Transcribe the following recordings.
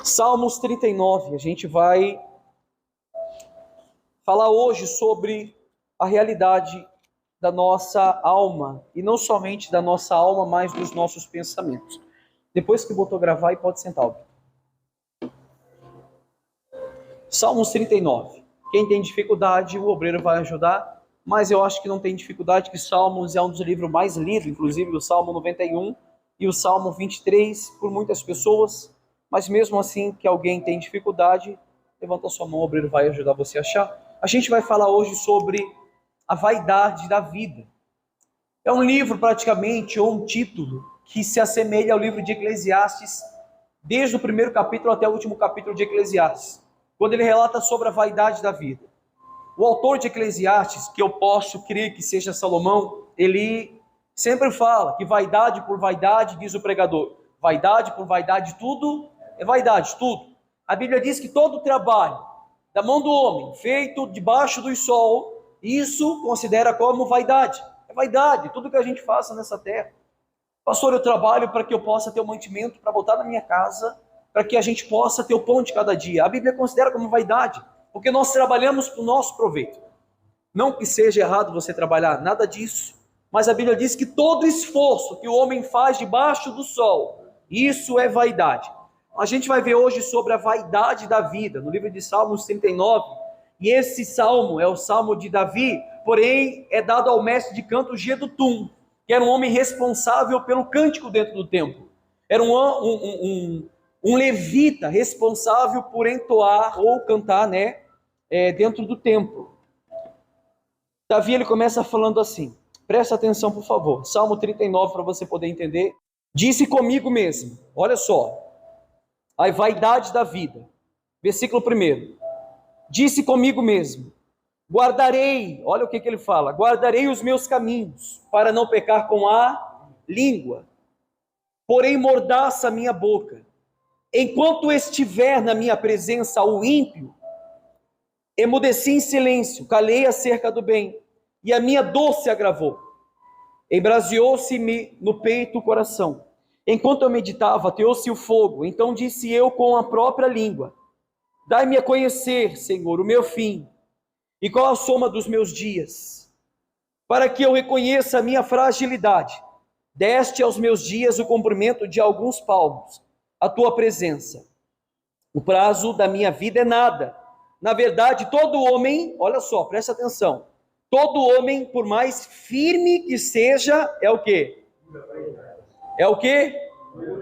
Salmos 39, a gente vai falar hoje sobre a realidade da nossa alma, e não somente da nossa alma, mas dos nossos pensamentos. Depois que botou gravar, e pode sentar. Salmos 39. Quem tem dificuldade, o obreiro vai ajudar, mas eu acho que não tem dificuldade, que Salmos é um dos livros mais lidos, inclusive o Salmo 91 e o Salmo 23, por muitas pessoas, mas mesmo assim que alguém tem dificuldade, levanta sua mão, o obreiro vai ajudar você a achar. A gente vai falar hoje sobre a vaidade da vida. É um livro praticamente, ou um título, que se assemelha ao livro de Eclesiastes, desde o primeiro capítulo até o último capítulo de Eclesiastes, quando ele relata sobre a vaidade da vida. O autor de Eclesiastes, que eu posso crer que seja Salomão, ele sempre fala que vaidade por vaidade, diz o pregador, vaidade por vaidade, tudo é vaidade, tudo. A Bíblia diz que todo o trabalho da mão do homem, feito debaixo do sol, isso considera como vaidade. É vaidade, tudo que a gente faça nessa terra. Pastor, eu trabalho para que eu possa ter o mantimento para botar na minha casa, para que a gente possa ter o pão de cada dia. A Bíblia considera como vaidade, porque nós trabalhamos para o nosso proveito. Não que seja errado você trabalhar, nada disso, mas a Bíblia diz que todo esforço que o homem faz debaixo do sol, isso é vaidade. A gente vai ver hoje sobre a vaidade da vida, no livro de Salmos 39, e esse salmo é o salmo de Davi, porém é dado ao mestre de canto Gedutum, que era um homem responsável pelo cântico dentro do templo. Era um levita responsável por entoar ou cantar, dentro do templo. Davi, ele começa falando assim, presta atenção por favor, Salmo 39 para você poder entender. Disse comigo mesmo, olha só, a vaidade da vida. Versículo 1. Disse comigo mesmo, guardarei, olha o que ele fala, guardarei os meus caminhos, para não pecar com a língua, porém mordaça a minha boca. Enquanto estiver na minha presença o ímpio, emudeci em silêncio, calei acerca do bem, e a minha dor se agravou. Embrasiou-se-me no peito o coração. Enquanto eu meditava, ateou-se o fogo. Então disse eu com a própria língua, dai-me a conhecer, Senhor, o meu fim, e qual a soma dos meus dias, para que eu reconheça a minha fragilidade. Deste aos meus dias o comprimento de alguns palmos, a tua presença. O prazo da minha vida é nada. Na verdade, todo homem, olha só, presta atenção, todo homem, por mais firme que seja, é o quê? É o quê?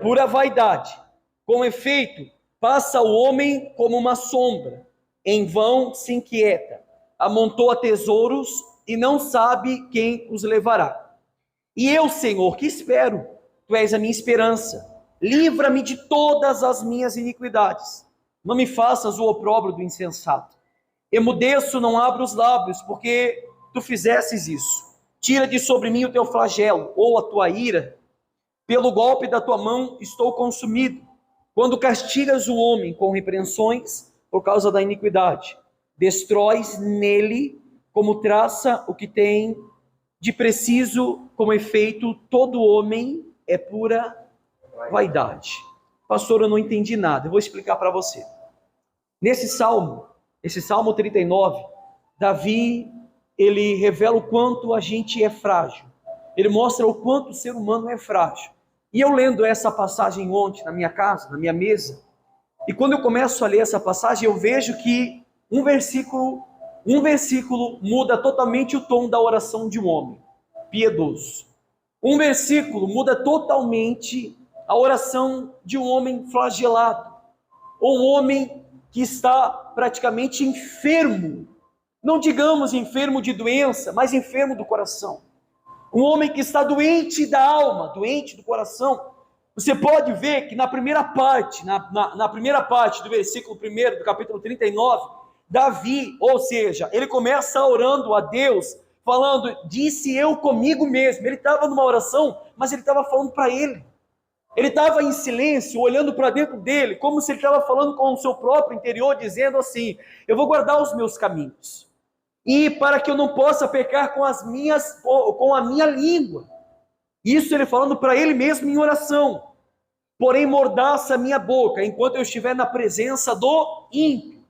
Pura vaidade. Com efeito, passa o homem como uma sombra, em vão se inquieta, amontoa tesouros e não sabe quem os levará. E eu, Senhor, que espero? Tu és a minha esperança. Livra-me de todas as minhas iniquidades. Não me faças o opróbrio do insensato. Emudeço, não abro os lábios, porque tu fizesses isso. Tira de sobre mim o teu flagelo, ou a tua ira. Pelo golpe da tua mão estou consumido. Quando castigas o homem com repreensões por causa da iniquidade, destróis nele como traça o que tem de preciso, como efeito, todo homem é pura vaidade. Pastor, eu não entendi nada, eu vou explicar para você. Nesse salmo, esse Salmo 39, Davi, ele revela o quanto a gente é frágil. Ele mostra o quanto o ser humano é frágil. E eu lendo essa passagem ontem na minha casa, na minha mesa, e quando eu começo a ler essa passagem, eu vejo que um versículo muda totalmente o tom da oração de um homem piedoso. Um versículo muda totalmente a oração de um homem flagelado, ou um homem que está praticamente enfermo, não digamos enfermo de doença, mas enfermo do coração. Um homem que está doente da alma, doente do coração. Você pode ver que na primeira parte, na primeira parte do versículo 1 do capítulo 39, Davi, ou seja, ele começa orando a Deus, falando, disse eu comigo mesmo. Ele estava numa oração, mas ele estava falando para ele. Ele estava em silêncio, olhando para dentro dele, como se ele estava falando com o seu próprio interior, dizendo assim, eu vou guardar os meus caminhos, e para que eu não possa pecar com a minha língua. Isso ele falando para ele mesmo em oração. porém mordaça a minha boca, enquanto eu estiver na presença do ímpio.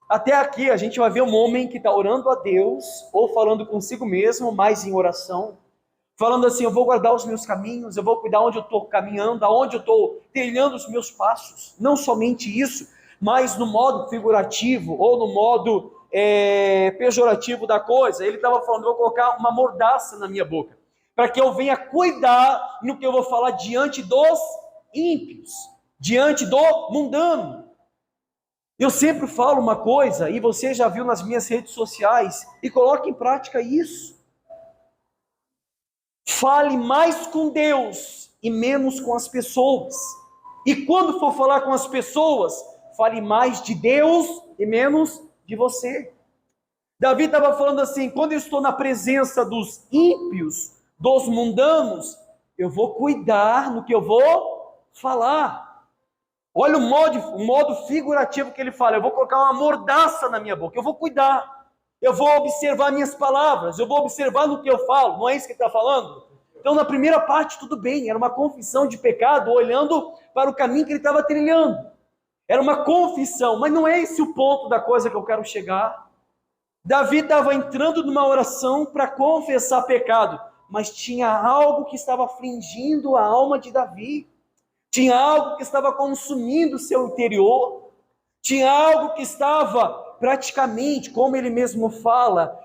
Até aqui a gente vai ver um homem que está orando a Deus, ou falando consigo mesmo, mais em oração, falando assim: eu vou guardar os meus caminhos, eu vou cuidar onde eu estou caminhando, aonde eu estou trilhando os meus passos. Não somente isso, mas no modo figurativo, ou no modo pejorativo da coisa, ele estava falando: eu vou colocar uma mordaça na minha boca, para que eu venha cuidar no que eu vou falar diante dos ímpios, diante do mundano. Eu sempre falo uma coisa, e você já viu nas minhas redes sociais, e coloque em prática isso: fale mais com Deus e menos com as pessoas. E quando for falar com as pessoas, fale mais de Deus e menos de você. Davi estava falando assim: quando eu estou na presença dos ímpios, dos mundanos, eu vou cuidar no que eu vou falar. Olha o modo figurativo que ele fala: eu vou colocar uma mordaça na minha boca, eu vou cuidar, eu vou observar minhas palavras, eu vou observar no que eu falo. Não é isso que ele está falando? Então, na primeira parte, tudo bem, era uma confissão de pecado, olhando para o caminho que ele estava trilhando. Era uma confissão, mas não é esse o ponto da coisa que eu quero chegar. Davi estava entrando numa oração para confessar pecado, mas tinha algo que estava afligindo a alma de Davi. Tinha algo que estava consumindo o seu interior, tinha algo que estava praticamente, como ele mesmo fala,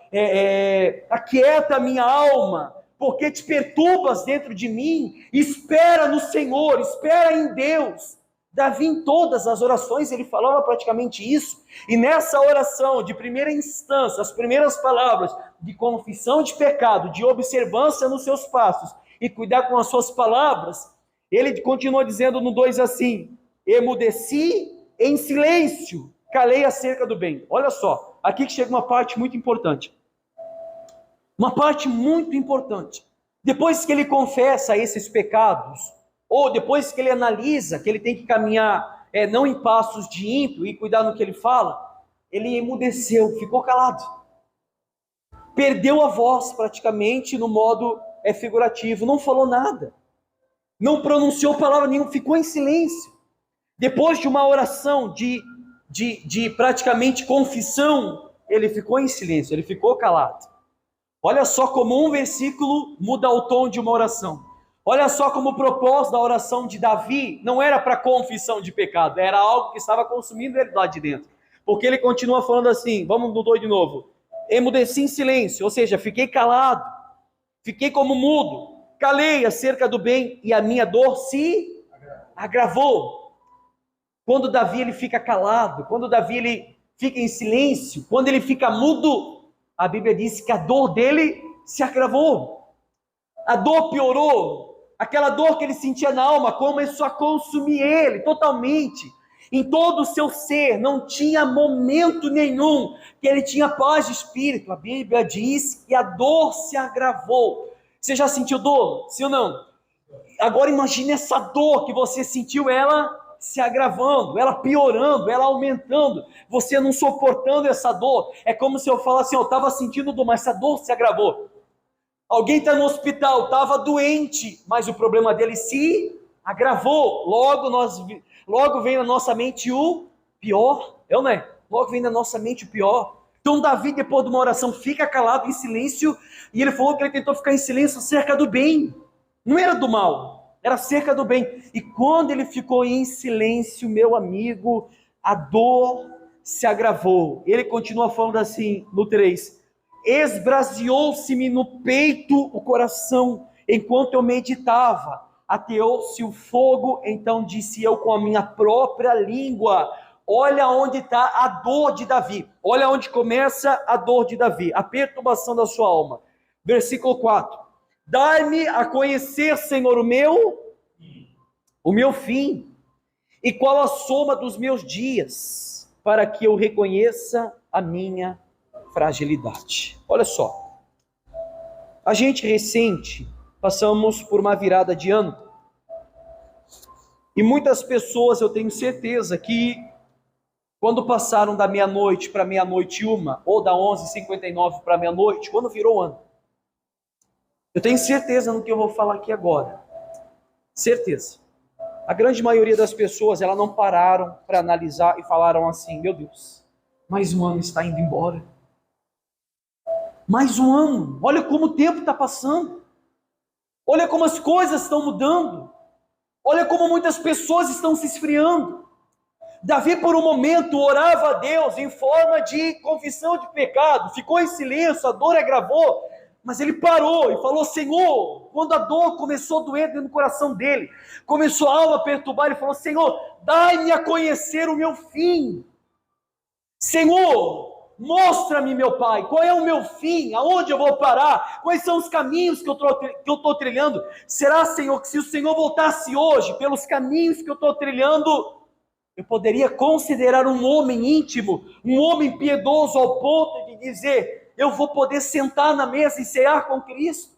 aquieta a minha alma, porque te perturbas dentro de mim. Espera no Senhor, espera em Deus. Davi, em todas as orações, ele falava praticamente isso, e nessa oração de primeira instância, as primeiras palavras de confissão de pecado, de observância nos seus passos, e cuidar com as suas palavras, ele continua dizendo no 2 assim: emudeci em silêncio, calei acerca do bem. Olha só, aqui que chega uma parte muito importante. Uma parte muito importante. Depois que ele confessa esses pecados, ou depois que ele analisa que ele tem que caminhar não em passos de ímpio e cuidar no que ele fala, ele emudeceu, ficou calado. Perdeu a voz praticamente no modo figurativo, não falou nada. Não pronunciou palavra nenhuma, ficou em silêncio. Depois de uma oração de praticamente confissão, ele ficou em silêncio, ele ficou calado. Olha só como um versículo muda o tom de uma oração. Olha só como o propósito da oração de Davi não era para confissão de pecado, era algo que estava consumindo ele lá de dentro. Porque ele continua falando assim, vamos no 2 de novo: emudeci em silêncio, ou seja, fiquei calado, fiquei como mudo, calei acerca do bem, e a minha dor se agravou. Quando Davi ele fica calado, quando Davi ele fica em silêncio, quando ele fica mudo, a Bíblia diz que a dor dele se agravou. A dor piorou. Aquela dor que ele sentia na alma começou a consumir ele totalmente. Em todo o seu ser, não tinha momento nenhum que ele tinha paz de espírito. A Bíblia diz que a dor se agravou. Você já sentiu dor? Sim ou não? Agora imagine essa dor que você sentiu, ela se agravando, ela piorando, ela aumentando, você não suportando essa dor. É como se eu falasse assim: eu estava sentindo dor, mas essa dor se agravou. Alguém está no hospital, estava doente, mas o problema dele se agravou. Logo vem na nossa mente o pior, não é? Logo vem na nossa mente o pior. Então Davi, depois de uma oração, fica calado, em silêncio, e ele falou que ele tentou ficar em silêncio acerca do bem. Não era do mal, era acerca do bem. E quando ele ficou em silêncio, meu amigo, a dor se agravou. Ele continua falando assim, no 3: esbraseou-se-me no peito o coração, enquanto eu meditava, ateou-se o fogo, então disse eu com a minha própria língua. Olha onde está a dor de Davi, olha onde começa a dor de Davi, a perturbação da sua alma. Versículo 4: dai-me a conhecer, Senhor, o meu fim, e qual a soma dos meus dias, para que eu reconheça a minha fragilidade. Olha só, a gente recente passamos por uma virada de ano, e muitas pessoas, eu tenho certeza que quando passaram da meia-noite para meia-noite uma, ou da 11h59 para meia-noite, quando virou o ano, eu tenho certeza no que eu vou falar aqui agora, certeza, A grande maioria das pessoas, elas não pararam para analisar e falaram assim: meu Deus, mais um ano está indo embora. Mais um ano, olha como o tempo está passando. Olha como as coisas estão mudando. Olha como muitas pessoas estão se esfriando. Davi, por um momento, orava a Deus em forma de confissão de pecado. Ficou em silêncio, a dor agravou. Mas ele parou e falou: Senhor, quando a dor começou a doer dentro do coração dele, começou a alma a perturbar, ele falou: Senhor, dai-me a conhecer o meu fim. Senhor, mostra-me, meu Pai, qual é o meu fim, aonde eu vou parar, quais são os caminhos que eu estou trilhando. Será, Senhor, que se o Senhor voltasse hoje pelos caminhos que eu estou trilhando, eu poderia considerar um homem íntimo, um homem piedoso ao ponto de dizer: eu vou poder sentar na mesa e cear com Cristo?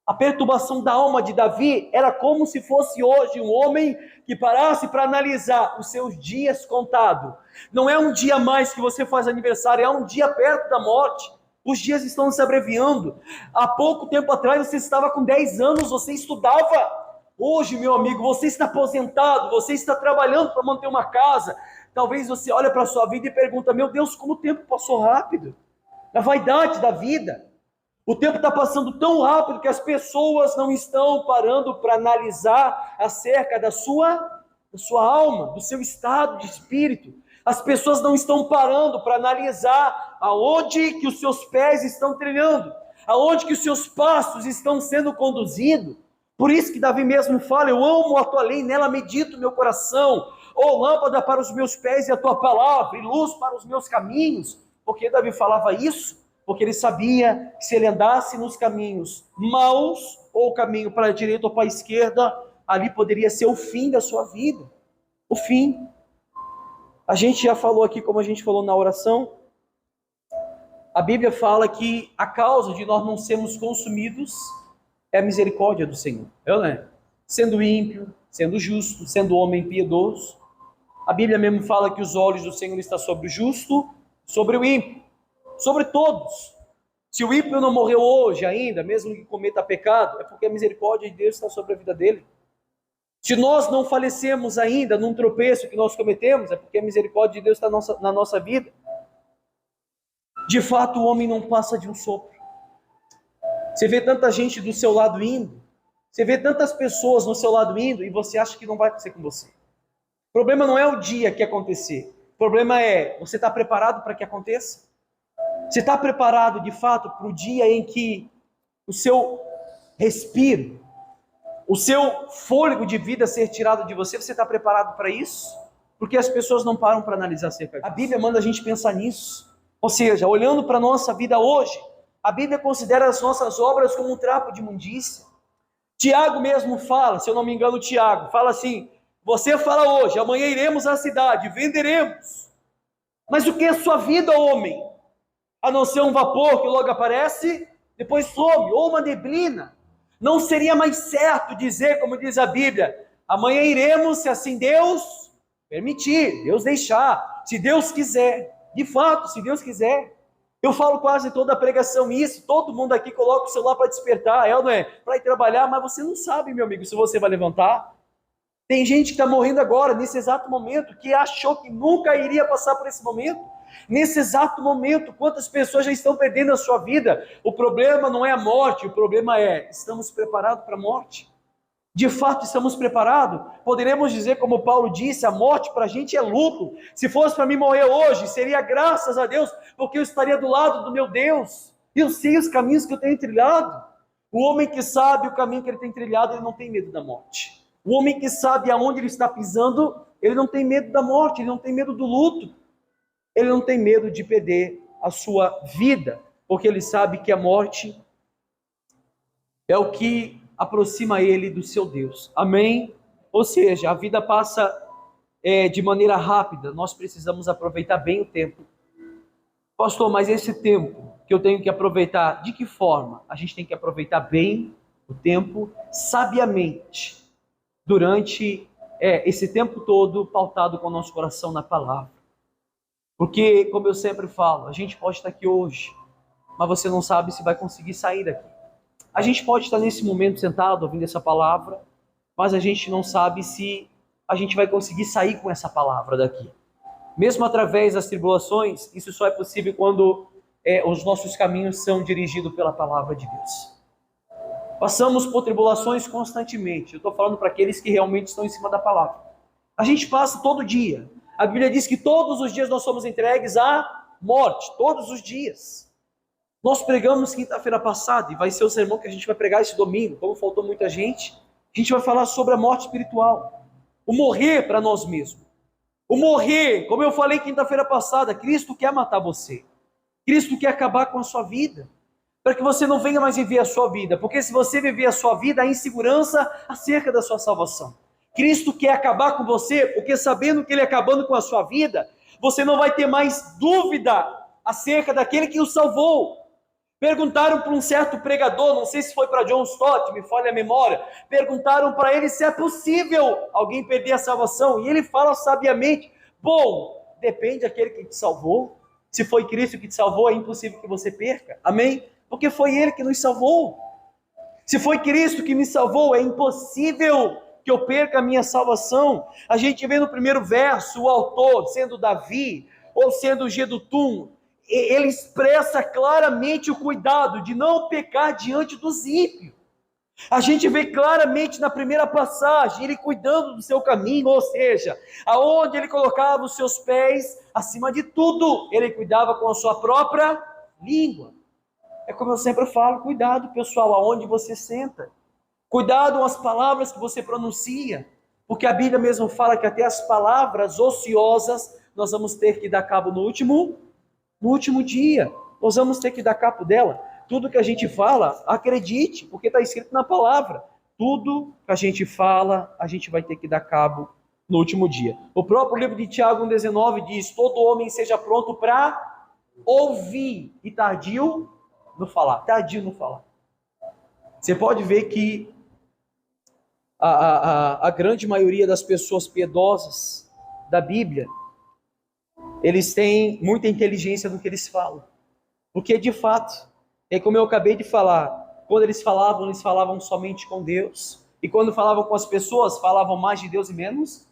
A perturbação da alma de Davi era como se fosse hoje um homem que parasse para analisar os seus dias contados. Não é um dia mais que você faz aniversário, é um dia perto da morte. Os dias estão se abreviando. Há pouco tempo atrás você estava com 10 anos, você estudava. Hoje, meu amigo, você está aposentado, você está trabalhando para manter uma casa. Talvez você olhe para a sua vida e pergunta: meu Deus, como o tempo passou rápido. A vaidade da vida. O tempo está passando tão rápido que as pessoas não estão parando para analisar acerca da sua alma, do seu estado de espírito. As pessoas não estão parando para analisar aonde que os seus pés estão trilhando, aonde que os seus passos estão sendo conduzidos. Por isso que Davi mesmo fala: eu amo a tua lei, nela medito o meu coração. Ó, lâmpada para os meus pés e a tua palavra, e luz para os meus caminhos. Por que Davi falava isso? Porque ele sabia que se ele andasse nos caminhos maus, ou o caminho para a direita ou para a esquerda, ali poderia ser o fim da sua vida. O fim. A gente já falou aqui, como a gente falou na oração, a Bíblia fala que a causa de nós não sermos consumidos é a misericórdia do Senhor. Sendo ímpio, sendo justo, sendo homem piedoso. A Bíblia mesmo fala que os olhos do Senhor estão sobre o justo, sobre o ímpio. Sobre todos. Se o ímpio não morreu hoje ainda, mesmo que cometa pecado, é porque a misericórdia de Deus está sobre a vida dele. Se nós não falecemos ainda num tropeço que nós cometemos, é porque a misericórdia de Deus está na nossa vida. De fato, o homem não passa de um sopro. Você vê tanta gente do seu lado indo, você vê tantas pessoas no seu lado indo, e você acha que não vai acontecer com você. O problema não é o dia que acontecer. O problema é, você está preparado para que aconteça? Você está preparado, de fato, para o dia em que o seu respiro, o seu fôlego de vida ser tirado de você? Você está preparado para isso? Porque as pessoas não param para analisar acerca disso. A Bíblia manda a gente pensar nisso. Ou seja, olhando para a nossa vida hoje, a Bíblia considera as nossas obras como um trapo de imundícia. Tiago mesmo fala, se eu não me engano, Tiago fala assim: você fala hoje, amanhã iremos à cidade, venderemos. Mas o que é sua vida, homem? A não ser um vapor que logo aparece, depois some, ou uma neblina. Não seria mais certo dizer, como diz a Bíblia: amanhã iremos, se assim Deus permitir, Deus deixar, se Deus quiser. De fato, se Deus quiser. Eu falo quase toda a pregação isso, todo mundo aqui coloca o celular para despertar, não é? Para ir trabalhar, mas você não sabe, meu amigo, se você vai levantar. Tem gente que está morrendo agora, nesse exato momento, que achou que nunca iria passar por esse momento. Nesse exato momento, quantas pessoas já estão perdendo a sua vida? O problema não é a morte, o problema é: estamos preparados para a morte? De fato, estamos preparados? Poderemos dizer, como Paulo disse, a morte para a gente é lucro. Se fosse para mim morrer hoje, seria graças a Deus, porque eu estaria do lado do meu Deus. Eu sei os caminhos que eu tenho trilhado. O homem que sabe o caminho que ele tem trilhado, ele não tem medo da morte. O homem que sabe aonde ele está pisando, ele não tem medo da morte, ele não tem medo do luto. Ele não tem medo de perder a sua vida, porque ele sabe que a morte é o que aproxima ele do seu Deus. Amém? Ou seja, a vida passa de maneira rápida, nós precisamos aproveitar bem o tempo. Pastor, mas esse tempo que eu tenho que aproveitar, de que forma? A gente tem que aproveitar bem o tempo, sabiamente, durante esse tempo todo, pautado com o nosso coração na palavra. Porque, como eu sempre falo, a gente pode estar aqui hoje, mas você não sabe se vai conseguir sair daqui. A gente pode estar nesse momento sentado, ouvindo essa palavra, mas a gente não sabe se a gente vai conseguir sair com essa palavra daqui. Mesmo através das tribulações, isso só é possível quando os nossos caminhos são dirigidos pela palavra de Deus. Passamos por tribulações constantemente. Eu estou falando para aqueles que realmente estão em cima da palavra. A gente passa todo dia. A Bíblia diz que todos os dias nós somos entregues à morte. Todos os dias. Nós pregamos quinta-feira passada, e vai ser o sermão que a gente vai pregar esse domingo. Como faltou muita gente, a gente vai falar sobre a morte espiritual. O morrer para nós mesmos. O morrer, como eu falei quinta-feira passada, Cristo quer matar você. Cristo quer acabar com a sua vida. Para que você não venha mais viver a sua vida. Porque se você viver a sua vida, há insegurança acerca da sua salvação. Cristo quer acabar com você, porque sabendo que Ele acabando com a sua vida, você não vai ter mais dúvida acerca daquele que o salvou. Perguntaram para um certo pregador, não sei se foi para John Stott, me falha a memória, perguntaram para ele se é possível alguém perder a salvação, e ele fala sabiamente, bom, depende daquele que te salvou. Se foi Cristo que te salvou, é impossível que você perca, amém? Porque foi Ele que nos salvou. Se foi Cristo que me salvou, é impossível que eu perca a minha salvação. A gente vê no primeiro verso, o autor, sendo Davi, ou sendo Gedutum, ele expressa claramente o cuidado de não pecar diante dos ímpios. A gente vê claramente na primeira passagem, ele cuidando do seu caminho, ou seja, aonde ele colocava os seus pés, acima de tudo, ele cuidava com a sua própria língua. É como eu sempre falo, cuidado pessoal, aonde você senta. Cuidado com as palavras que você pronuncia, porque a Bíblia mesmo fala que até as palavras ociosas, nós vamos ter que dar cabo no último dia. Nós vamos ter que dar cabo dela. Tudo que a gente fala, acredite, porque está escrito na palavra. Tudo que a gente fala, a gente vai ter que dar cabo no último dia. O próprio livro de Tiago 1,19 diz, todo homem seja pronto para ouvir e tardio no falar. Tardio no falar. Você pode ver que a grande maioria das pessoas piedosas da Bíblia, eles têm muita inteligência no que eles falam. Porque de fato, é como eu acabei de falar, quando eles falavam somente com Deus. E quando falavam com as pessoas, falavam mais de Deus e menos.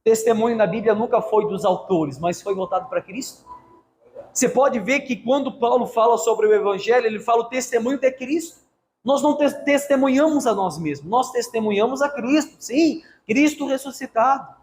Testemunho na Bíblia nunca foi dos autores, mas foi voltado para Cristo. Você pode ver que quando Paulo fala sobre o Evangelho, ele fala o testemunho de Cristo. Nós não testemunhamos a nós mesmos, nós testemunhamos a Cristo, sim, Cristo ressuscitado.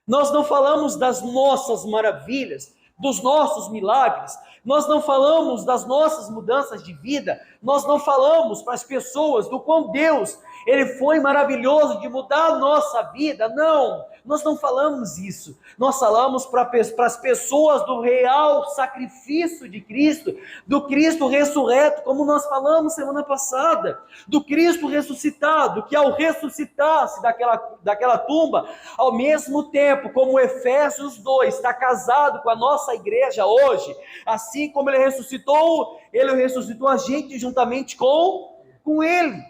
Nós não falamos das nossas maravilhas, dos nossos milagres, nós não falamos das nossas mudanças de vida, nós não falamos para as pessoas do quão Deus, Ele foi maravilhoso de mudar a nossa vida, não, nós não falamos isso, nós falamos para as pessoas do real sacrifício de Cristo, do Cristo ressurreto, como nós falamos semana passada, do Cristo ressuscitado, que ao ressuscitar-se daquela tumba, ao mesmo tempo, como Efésios 2 está casado com a nossa igreja hoje, assim como ele ressuscitou a gente juntamente com ele.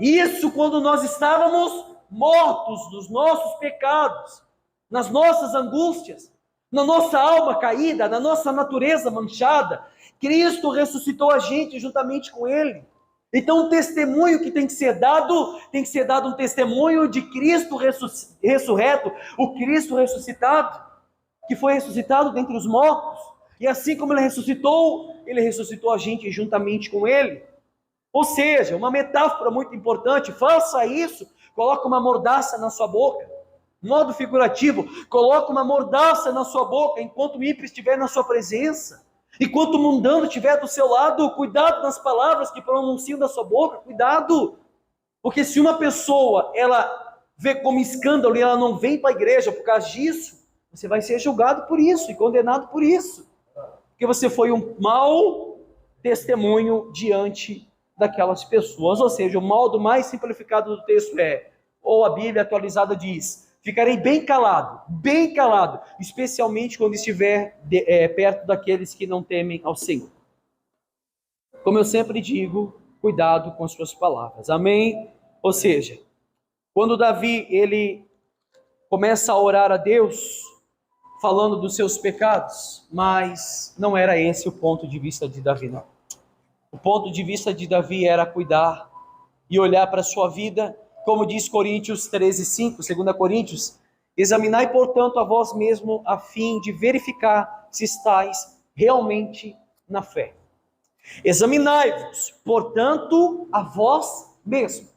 Isso quando nós estávamos mortos dos nossos pecados, nas nossas angústias, na nossa alma caída, na nossa natureza manchada, Cristo ressuscitou a gente juntamente com ele. Então, o testemunho que tem que ser dado um testemunho de Cristo ressurreto, o Cristo ressuscitado, que foi ressuscitado dentre os mortos, e assim como ele ressuscitou a gente juntamente com ele. Ou seja, uma metáfora muito importante, faça isso, coloca uma mordaça na sua boca, modo figurativo, coloca uma mordaça na sua boca, enquanto o ímpio estiver na sua presença, enquanto o mundano estiver do seu lado, cuidado nas palavras que pronunciam da sua boca, cuidado, porque se uma pessoa, ela vê como escândalo e ela não vem para a igreja por causa disso, você vai ser julgado por isso e condenado por isso, porque você foi um mau testemunho diante daquelas pessoas. Ou seja, o modo mais simplificado do texto ou a Bíblia atualizada diz, ficarei bem calado, especialmente quando estiver perto daqueles que não temem ao Senhor. Como eu sempre digo, cuidado com as suas palavras, amém? Ou seja, quando Davi, ele começa a orar a Deus, falando dos seus pecados, mas não era esse o ponto de vista de Davi, não. O ponto de vista de Davi era cuidar e olhar para a sua vida, como diz Coríntios 13:5, 2 Coríntios, Examinai, portanto, a vós mesmo, a fim de verificar se estáis realmente na fé. Examinai-vos, portanto, a vós mesmo.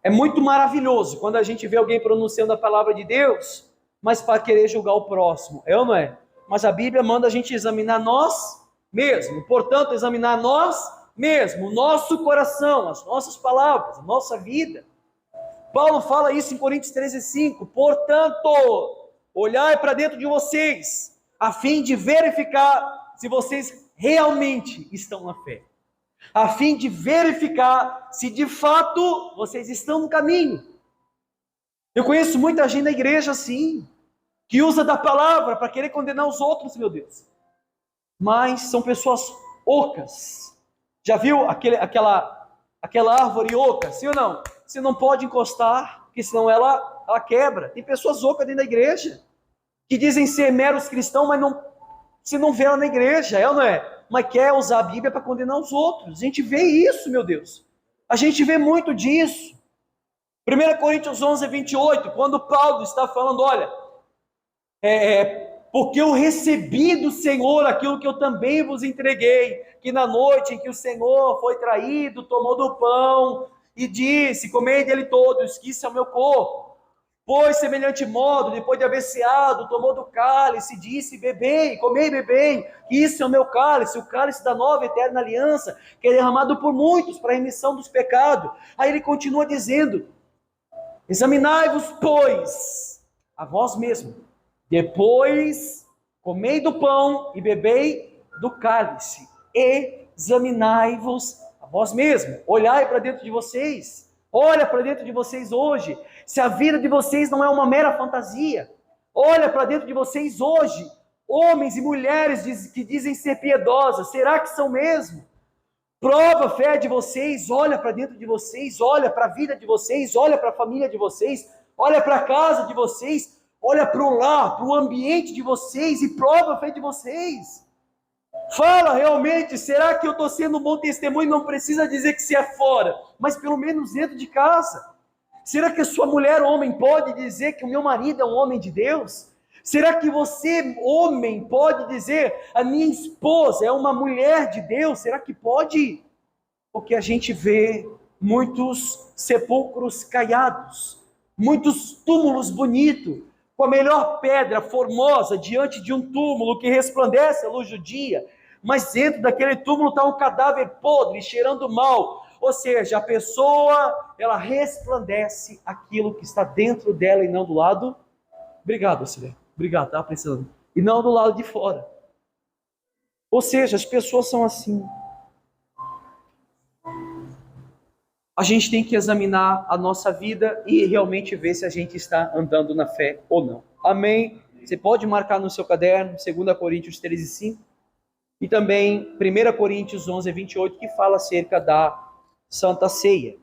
É muito maravilhoso quando a gente vê alguém pronunciando a palavra de Deus, mas para querer julgar o próximo, é ou não é? Mas a Bíblia manda a gente examinar nós mesmos, portanto, examinar nós mesmos, o nosso coração, as nossas palavras, a nossa vida. Paulo fala isso em Coríntios 13:5, portanto, olhai para dentro de vocês, a fim de verificar se vocês realmente estão na fé, a fim de verificar se de fato vocês estão no caminho. Eu conheço muita gente na igreja assim, que usa da palavra para querer condenar os outros, meu Deus. Mas são pessoas ocas. Já viu aquela árvore oca, sim ou não? Você não pode encostar, porque senão ela quebra. Tem pessoas ocas dentro da igreja, que dizem ser meros cristãos, mas você não vê ela na igreja, é ou não é? Mas quer usar a Bíblia para condenar os outros. A gente vê isso, meu Deus. A gente vê muito disso. 1 Coríntios 11:28, quando Paulo está falando, olha, porque eu recebi do Senhor aquilo que eu também vos entreguei, que na noite em que o Senhor foi traído, tomou do pão e disse, comei dele todos, que isso é o meu corpo. Pois, semelhante modo, depois de haver ceado, tomou do cálice, disse, bebei, comei e bebei, que isso é o meu cálice, o cálice da nova e eterna aliança, que é derramado por muitos para a remissão dos pecados. Aí ele continua dizendo, examinai-vos, pois, a vós mesmos, depois comei do pão e bebei do cálice. Examinai-vos a vós mesmos, olhai para dentro de vocês, olha para dentro de vocês hoje, se a vida de vocês não é uma mera fantasia. Olha para dentro de vocês hoje, homens e mulheres que dizem ser piedosas, será que são mesmo? Prova a fé de vocês, olha para dentro de vocês, olha para a vida de vocês, olha para a família de vocês, olha para a casa de vocês, olha para o lar, para o ambiente de vocês e prova a fé de vocês. Fala realmente, será que eu estou sendo um bom testemunho? Não precisa dizer que você é fora, mas pelo menos dentro de casa. Será que a sua mulher, homem, pode dizer que o meu marido é um homem de Deus? Será que você, homem, pode dizer a minha esposa é uma mulher de Deus? Será que pode? Porque a gente vê muitos sepulcros caiados, muitos túmulos bonitos, com a melhor pedra formosa diante de um túmulo que resplandece a luz do dia, mas dentro daquele túmulo está um cadáver podre, cheirando mal. Ou seja, a pessoa, ela resplandece aquilo que está dentro dela e não do lado. Obrigado, Silvia. Obrigado, estava precisando. E não do lado de fora. Ou seja, as pessoas são assim. A gente tem que examinar a nossa vida e realmente ver se a gente está andando na fé ou não. Amém? Você pode marcar no seu caderno, 2 Coríntios 13:5. E também 1 Coríntios 11:28, que fala acerca da Santa Ceia.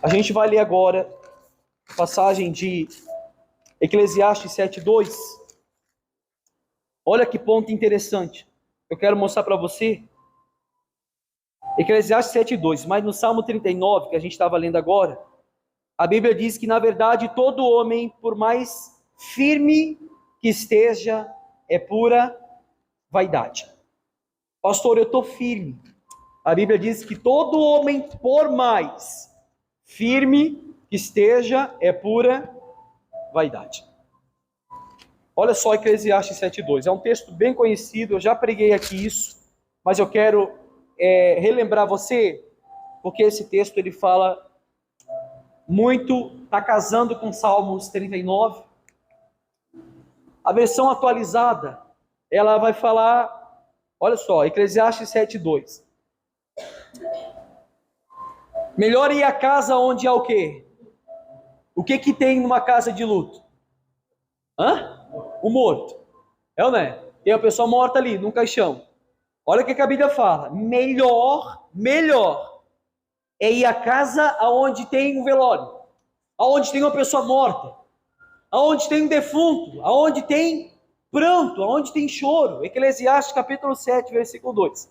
A gente vai ler agora a passagem de Eclesiastes 7:2. Olha que ponto interessante. Eu quero mostrar para você. Eclesiastes 7:2. Mas no Salmo 39, que a gente estava lendo agora, a Bíblia diz que, na verdade, todo homem, por mais firme que esteja, é pura vaidade. Pastor, eu estou firme. A Bíblia diz que todo homem, por mais firme que esteja, é pura vaidade. Olha só Eclesiastes 7:2. É um texto bem conhecido, eu já preguei aqui isso, mas eu quero relembrar você, porque esse texto ele fala muito, está casando com Salmos 39. A versão atualizada, ela vai falar, olha só, Eclesiastes 7:2. Melhor ir à casa onde há o quê? O que que tem numa casa de luto? O morto. É ou não é? Tem a pessoa morta ali, num caixão. Olha o que a Bíblia fala. Melhor é ir à casa onde tem um velório, aonde tem uma pessoa morta, aonde tem um defunto, aonde tem pranto, aonde tem choro. Eclesiastes capítulo 7, versículo 2.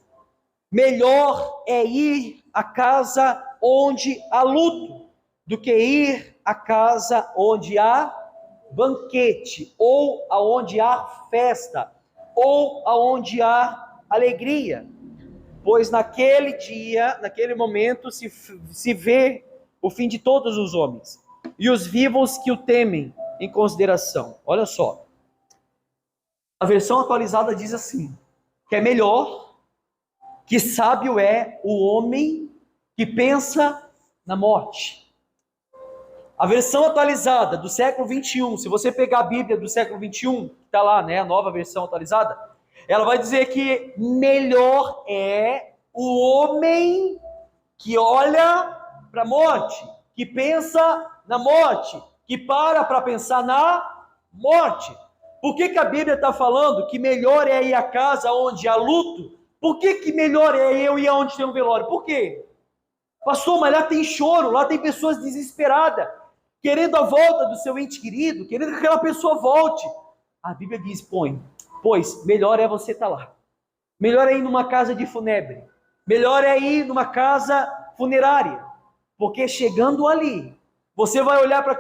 Melhor é ir à casa onde há luto do que ir a casa onde há banquete, ou aonde há festa, ou aonde há alegria, pois naquele dia, naquele momento, se vê o fim de todos os homens, e os vivos que o temem em consideração. Olha só, a versão atualizada diz assim, que é melhor, que sábio é o homem que pensa na morte. A versão atualizada do século 21, se você pegar a Bíblia do século 21, que está lá, né, a nova versão atualizada, ela vai dizer que melhor é o homem que olha para a morte, que pensa na morte, que para pensar na morte. Por que a Bíblia está falando que melhor é ir à casa onde há luto? Por que melhor é eu ir aonde tem um velório? Por quê? Pastor, mas lá tem choro, lá tem pessoas desesperadas, querendo a volta do seu ente querido, querendo que aquela pessoa volte. A Bíblia diz, pois melhor é você estar lá. Melhor é ir numa casa de funebre. Melhor é ir numa casa funerária. Porque chegando ali, você vai olhar para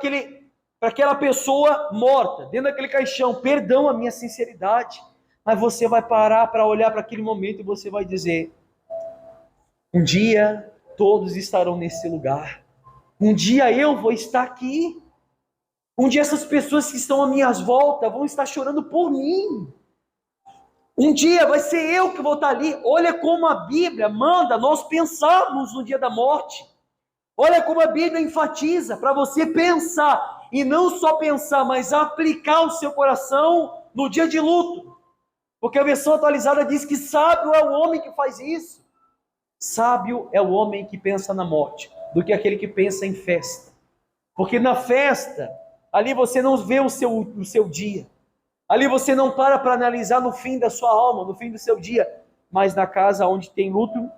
aquela pessoa morta, dentro daquele caixão, perdão a minha sinceridade, mas você vai parar para olhar para aquele momento e você vai dizer, um dia todos estarão nesse lugar. Um dia eu vou estar aqui. Um dia essas pessoas que estão à minha volta vão estar chorando por mim. Um dia vai ser eu que vou estar ali. Olha como a Bíblia manda nós pensarmos no dia da morte. Olha como a Bíblia enfatiza para você pensar. E não só pensar, mas aplicar o seu coração no dia de luto. Porque a versão atualizada diz que sábio é o homem que faz isso. Sábio é o homem que pensa na morte, do que aquele que pensa em festa. Porque na festa, ali você não vê o seu dia. Ali você não para analisar no fim da sua alma, no fim do seu dia. Mas na casa onde tem luto,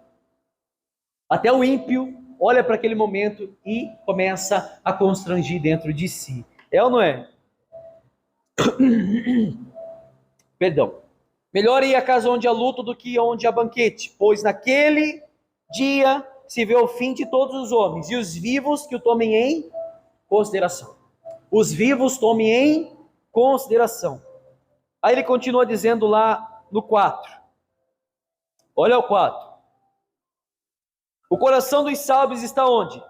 até o ímpio olha para aquele momento e começa a constrangir dentro de si. É ou não é? Perdão. Melhor ir à casa onde há luto do que onde há banquete, pois naquele dia se vê o fim de todos os homens, e os vivos que o tomem em consideração. Os vivos tomem em consideração. Aí ele continua dizendo lá no 4. Olha o 4. O coração dos sábios está onde?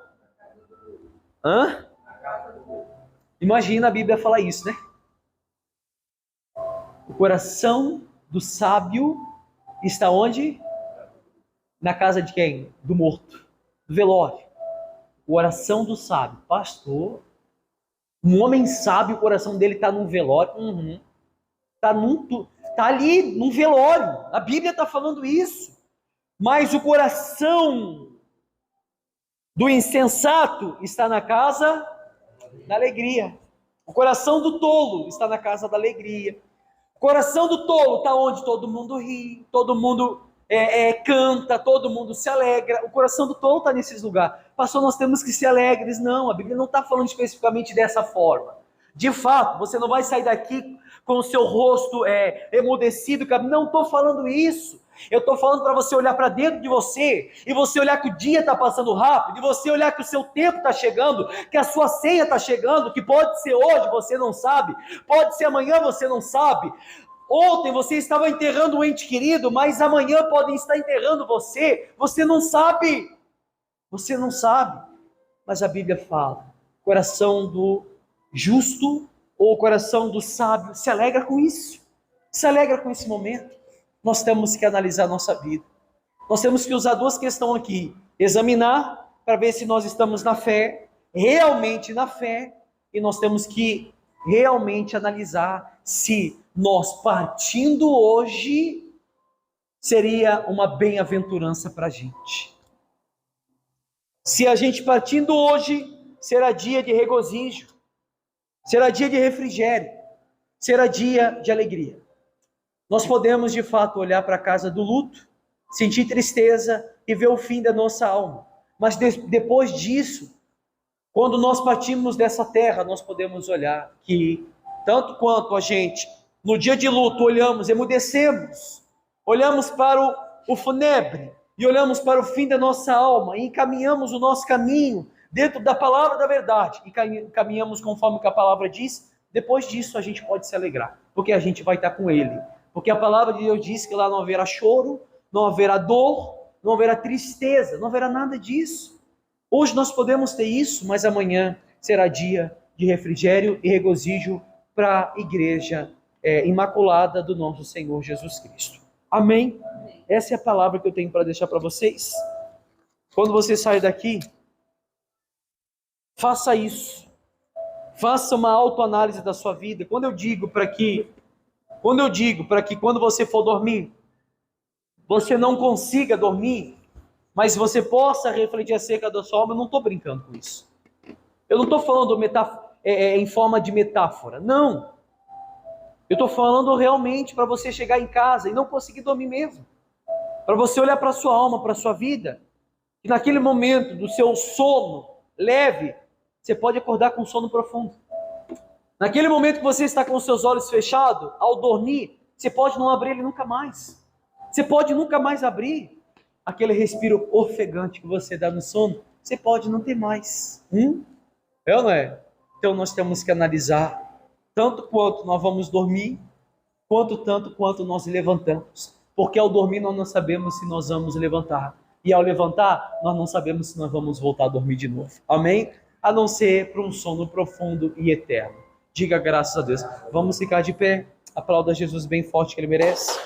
Imagina a Bíblia falar isso, né? O coração do sábio está onde? Na casa de quem? Do morto, do velório. O coração do sábio. Pastor, um homem sábio, o coração dele está num velório. Está ali num velório. A Bíblia está falando isso. Mas o coração do insensato está na casa da alegria. O coração do tolo está na casa da alegria. O coração do tolo está onde todo mundo ri, todo mundo canta, todo mundo se alegra. O coração do tolo está nesses lugares. Pastor, nós temos que ser alegres. Não, a Bíblia não está falando especificamente dessa forma. De fato, você não vai sair daqui com o seu rosto emudecido. Não estou falando isso. Eu estou falando para você olhar para dentro de você, e você olhar que o dia está passando rápido, e você olhar que o seu tempo está chegando, que a sua senha está chegando, que pode ser hoje, você não sabe, pode ser amanhã, você não sabe. Ontem você estava enterrando um ente querido, mas amanhã podem estar enterrando você não sabe. Você não sabe. Mas a Bíblia fala, coração do justo ou o coração do sábio se alegra com isso, se alegra com esse momento. Nós temos que analisar a nossa vida. Nós temos que usar duas questões aqui. Examinar para ver se nós estamos na fé, realmente na fé, e nós temos que realmente analisar se nós partindo hoje seria uma bem-aventurança para a gente. Se a gente partindo hoje, será dia de regozijo, será dia de refrigério, será dia de alegria. Nós podemos, de fato, olhar para a casa do luto, sentir tristeza e ver o fim da nossa alma. Mas depois disso, quando nós partimos dessa terra, nós podemos olhar que, tanto quanto a gente, no dia de luto, olhamos, emudecemos, olhamos para o funebre e olhamos para o fim da nossa alma e encaminhamos o nosso caminho, dentro da palavra da verdade, e caminhamos conforme que a palavra diz, depois disso a gente pode se alegrar, porque a gente vai estar com Ele. Porque a palavra de Deus diz que lá não haverá choro, não haverá dor, não haverá tristeza, não haverá nada disso. Hoje nós podemos ter isso, mas amanhã será dia de refrigério e regozijo para a igreja imaculada do nosso Senhor Jesus Cristo. Amém? Essa é a palavra que eu tenho para deixar para vocês. Quando você sair daqui, faça isso. Faça uma autoanálise da sua vida. Quando eu digo para que quando você for dormir, você não consiga dormir, mas você possa refletir acerca da sua alma, eu não estou brincando com isso. Eu não estou falando em forma de metáfora, não. Eu estou falando realmente para você chegar em casa e não conseguir dormir mesmo. Para você olhar para a sua alma, para a sua vida, e naquele momento do seu sono leve, você pode acordar com sono profundo. Naquele momento que você está com os seus olhos fechados, ao dormir, você pode não abrir ele nunca mais. Você pode nunca mais abrir. Aquele respiro ofegante que você dá no sono, você pode não ter mais. É ou não é? Então nós temos que analisar tanto quanto nós vamos dormir, tanto quanto nós levantamos. Porque ao dormir nós não sabemos se nós vamos levantar. E ao levantar, nós não sabemos se nós vamos voltar a dormir de novo. Amém? A não ser para um sono profundo e eterno. Diga graças a Deus. Vamos ficar de pé. Aplauda Jesus bem forte que Ele merece.